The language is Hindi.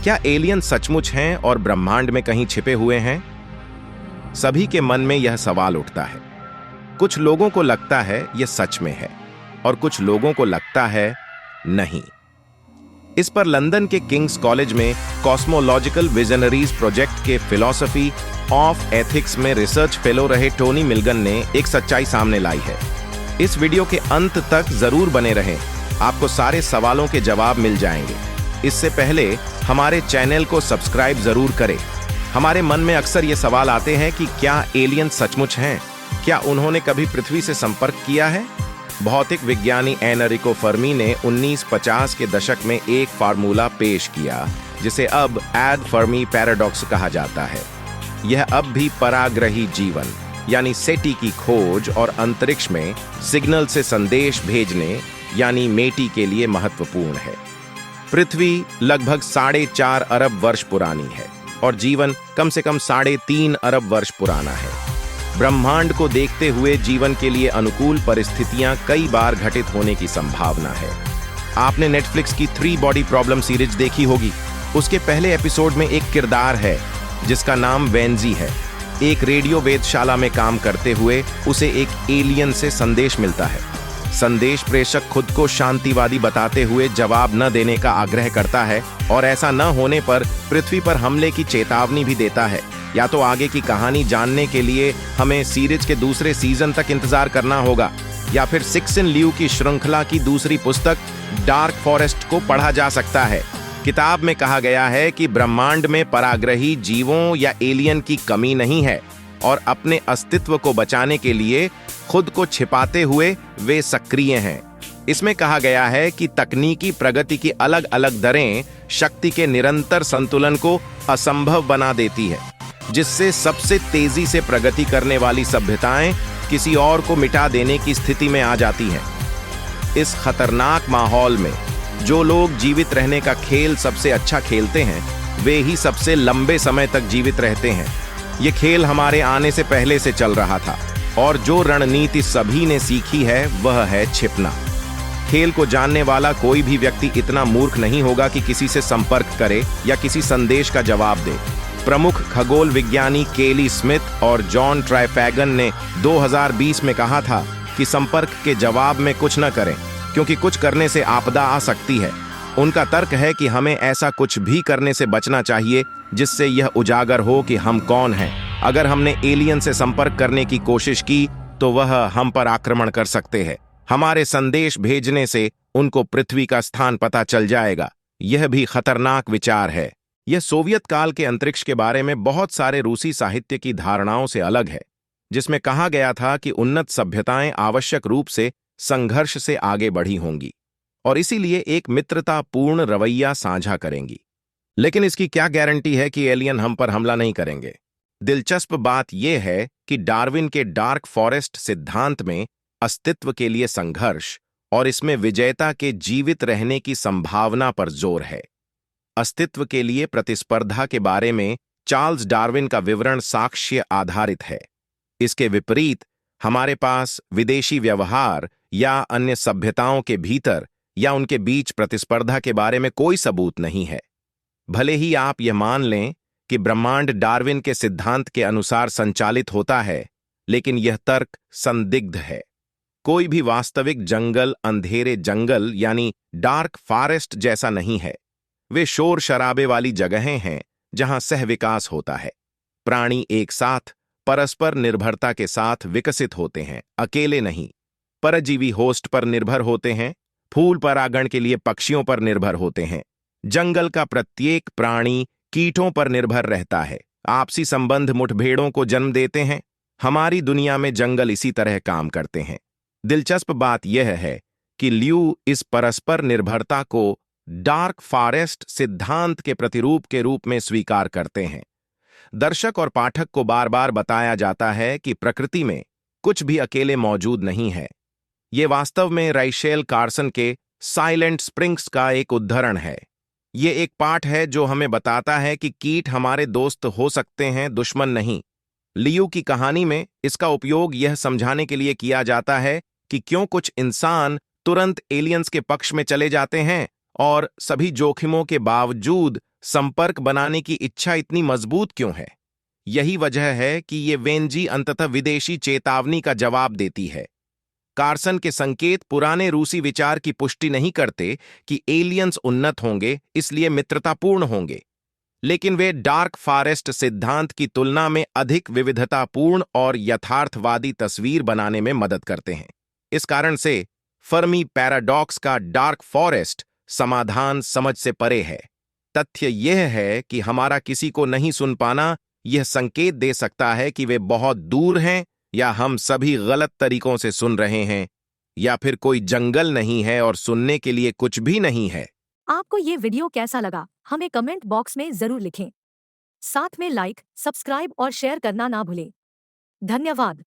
क्या एलियन सचमुच हैं और ब्रह्मांड में कहीं छिपे हुए हैं? सभी के मन में यह सवाल उठता है। कुछ लोगों को लगता है यह सच में है और कुछ लोगों को लगता है नहीं। इस पर लंदन के किंग्स कॉलेज में कॉस्मोलॉजिकल विजनरीज प्रोजेक्ट के फिलॉसफी ऑफ एथिक्स में रिसर्च फेलो रहे टोनी मिल्गन ने एक सच्चाई सामने लाई है। इस वीडियो के अंत तक जरूर बने रहें, आपको सारे सवालों के जवाब मिल जाएंगे। इससे पहले हमारे चैनल को सब्सक्राइब जरूर करें। हमारे मन में अक्सर ये सवाल आते हैं कि क्या एलियन सचमुच हैं? क्या उन्होंने कभी पृथ्वी से संपर्क किया है? भौतिक विज्ञानी एनरिको फर्मी ने 1950 के दशक में एक फार्मूला पेश किया जिसे अब एड फर्मी पैराडॉक्स कहा जाता है। यह अब भी पराग्रही जीवन यानी सेटी की खोज और अंतरिक्ष में सिग्नल से संदेश भेजने यानी मेटी के लिए महत्वपूर्ण है। पृथ्वी लगभग 4.5 अरब वर्ष पुरानी है और जीवन कम से कम 3.5 अरब वर्ष पुराना है। ब्रह्मांड को देखते हुए जीवन के लिए अनुकूल परिस्थितियां कई बार घटित होने की संभावना है। आपने नेटफ्लिक्स की 3 बॉडी प्रॉब्लम सीरीज देखी होगी। उसके पहले एपिसोड में एक किरदार है जिसका नाम वेंजी है। एक रेडियो वेधशाला में काम करते हुए उसे एक एलियन से संदेश मिलता है। संदेश प्रेषक खुद को शांतिवादी बताते हुए जवाब न देने का आग्रह करता है और ऐसा न होने पर पृथ्वी पर हमले की चेतावनी भी देता है। या तो आगे की कहानी जानने के लिए हमें सीरीज के दूसरे सीजन तक इंतजार करना होगा या फिर सिक्सन ल्यू की श्रृंखला की दूसरी पुस्तक डार्क फॉरेस्ट को पढ़ा जा सकता है। किताब में कहा गया है कि ब्रह्मांड में पराग्रही जीवों या एलियन की कमी नहीं है और अपने अस्तित्व को बचाने के लिए खुद को छिपाते हुए वे सक्रिय हैं। इसमें कहा गया है कि तकनीकी प्रगति की अलग अलग दरें शक्ति के निरंतर संतुलन को असंभव बना देती है, जिससे सबसे तेजी से प्रगति करने वाली सभ्यताएं किसी और को मिटा देने की स्थिति में आ जाती हैं। इस खतरनाक माहौल में जो लोग जीवित रहने का खेल सबसे अच्छा खेलते हैं, वे ही सबसे लंबे समय तक जीवित रहते हैं। ये खेल हमारे आने से पहले से चल रहा था और जो रणनीति सभी ने सीखी है वह है छिपना। खेल को जानने वाला कोई भी व्यक्ति इतना मूर्ख नहीं होगा कि किसी से संपर्क करे या किसी संदेश का जवाब दे। प्रमुख खगोल विज्ञानी केली स्मिथ और जॉन ट्राइफैगन ने 2020 में कहा था कि संपर्क के जवाब में कुछ न करें क्योंकि कुछ करने से आपदा आ सकती है। उनका तर्क है कि हमें ऐसा कुछ भी करने से बचना चाहिए जिससे यह उजागर हो कि हम कौन हैं। अगर हमने एलियन से संपर्क करने की कोशिश की तो वह हम पर आक्रमण कर सकते हैं। हमारे संदेश भेजने से उनको पृथ्वी का स्थान पता चल जाएगा। यह भी खतरनाक विचार है। यह सोवियत काल के अंतरिक्ष के बारे में बहुत सारे रूसी साहित्य की धारणाओं से अलग है, जिसमें कहा गया था कि उन्नत सभ्यताएं आवश्यक रूप से संघर्ष से आगे बढ़ी होंगी और इसीलिए एक मित्रतापूर्ण रवैया साझा करेंगी। लेकिन इसकी क्या गारंटी है कि एलियन हम पर हमला नहीं करेंगे? दिलचस्प बात यह है कि डार्विन के डार्क फॉरेस्ट सिद्धांत में अस्तित्व के लिए संघर्ष और इसमें विजेता के जीवित रहने की संभावना पर जोर है। अस्तित्व के लिए प्रतिस्पर्धा के बारे में चार्ल्स डार्विन का विवरण साक्ष्य आधारित है। इसके विपरीत हमारे पास विदेशी व्यवहार या अन्य सभ्यताओं के भीतर या उनके बीच प्रतिस्पर्धा के बारे में कोई सबूत नहीं है। भले ही आप यह मान लें कि ब्रह्मांड डार्विन के सिद्धांत के अनुसार संचालित होता है, लेकिन यह तर्क संदिग्ध है। कोई भी वास्तविक जंगल अंधेरे जंगल यानी डार्क फॉरेस्ट जैसा नहीं है। वे शोर शराबे वाली जगहें हैं जहां सहविकास होता है। प्राणी एक साथ परस्पर निर्भरता के साथ विकसित होते हैं, अकेले नहीं। परजीवी होस्ट पर निर्भर होते हैं, फूल परागण के लिए पक्षियों पर निर्भर होते हैं। जंगल का प्रत्येक प्राणी कीटों पर निर्भर रहता है। आपसी संबंध मुठभेड़ों को जन्म देते हैं। हमारी दुनिया में जंगल इसी तरह काम करते हैं। दिलचस्प बात यह है कि ल्यू इस परस्पर निर्भरता को डार्क फॉरेस्ट सिद्धांत के प्रतिरूप के रूप में स्वीकार करते हैं। दर्शक और पाठक को बार बार बताया जाता है कि प्रकृति में कुछ भी अकेले मौजूद नहीं है। ये वास्तव में राइशेल कार्सन के साइलेंट स्प्रिंग्स का एक उदाहरण है। ये एक पाठ है जो हमें बताता है कि कीट हमारे दोस्त हो सकते हैं, दुश्मन नहीं। लियू की कहानी में इसका उपयोग यह समझाने के लिए किया जाता है कि क्यों कुछ इंसान तुरंत एलियंस के पक्ष में चले जाते हैं और सभी जोखिमों के बावजूद संपर्क बनाने की इच्छा इतनी मजबूत क्यों है? यही वजह है कि ये वेनजी अंततः विदेशी चेतावनी का जवाब देती है। कार्सन के संकेत पुराने रूसी विचार की पुष्टि नहीं करते कि एलियंस उन्नत होंगे इसलिए मित्रतापूर्ण होंगे, लेकिन वे डार्क फॉरेस्ट सिद्धांत की तुलना में अधिक विविधतापूर्ण और यथार्थवादी तस्वीर बनाने में मदद करते हैं। इस कारण से फर्मी पैराडॉक्स का डार्क फॉरेस्ट समाधान समझ से परे है। तथ्य यह है कि हमारा किसी को नहीं सुन पाना यह संकेत दे सकता है कि वे बहुत दूर हैं, या हम सभी गलत तरीकों से सुन रहे हैं, या फिर कोई जंगल नहीं है और सुनने के लिए कुछ भी नहीं है। आपको ये वीडियो कैसा लगा हमें कमेंट बॉक्स में जरूर लिखें। साथ में लाइक, सब्सक्राइब और शेयर करना ना भूलें। धन्यवाद।